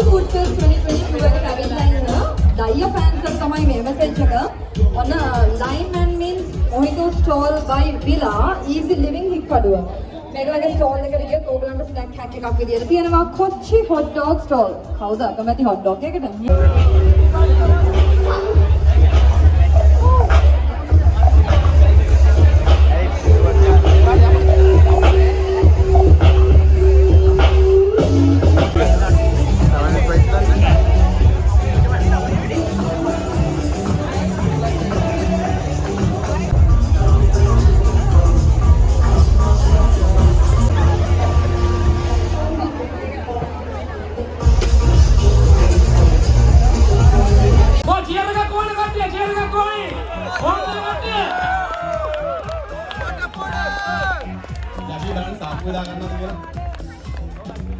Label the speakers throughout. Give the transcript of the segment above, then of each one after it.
Speaker 1: food fest 2022 එකට ඇවිල්ලා ඉන්න ඩයියා ෆෑන්ස් එක තමයි මේ මැසේජ් එක. ඔන්න line man means mojito stall by Villa easy living Hikkaduwa. මේගොල්ලන්ගේ stall එකට ගියොත් ඕගොල්ලන්ට snack hack එකක් විදියට තියෙනවා කොච්චි hot dog stall. කවුද අකමැති hot dog එකකට?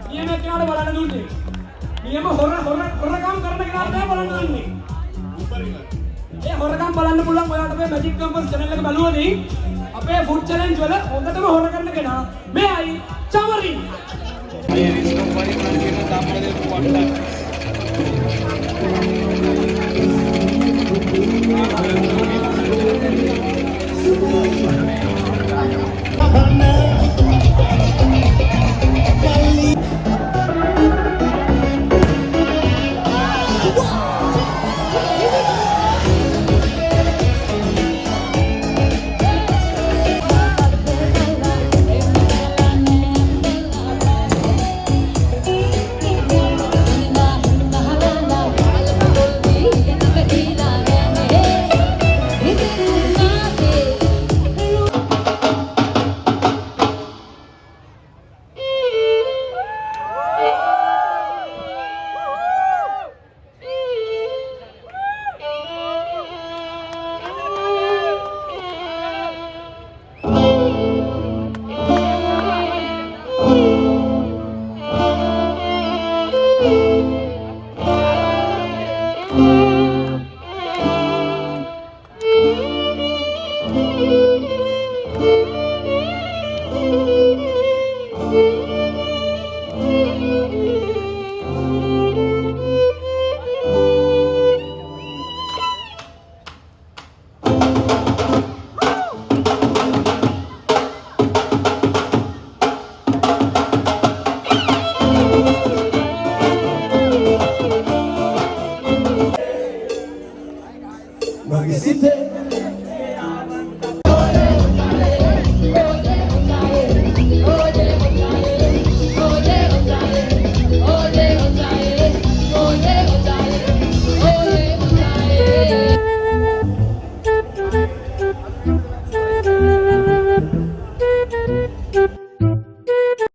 Speaker 2: नियम क्या बनाने दूँगी? नियम होरकाम करने के बाद क्या बनाने दूँगी? ये होरकाम बनाने पुलाव कोई आटे पे मैजिक कैंपस चैनल के बालू नहीं, अपने फूड चैलेंज वाला होगा तो मैं होरकाम करने के ना, मैं आई चावरी।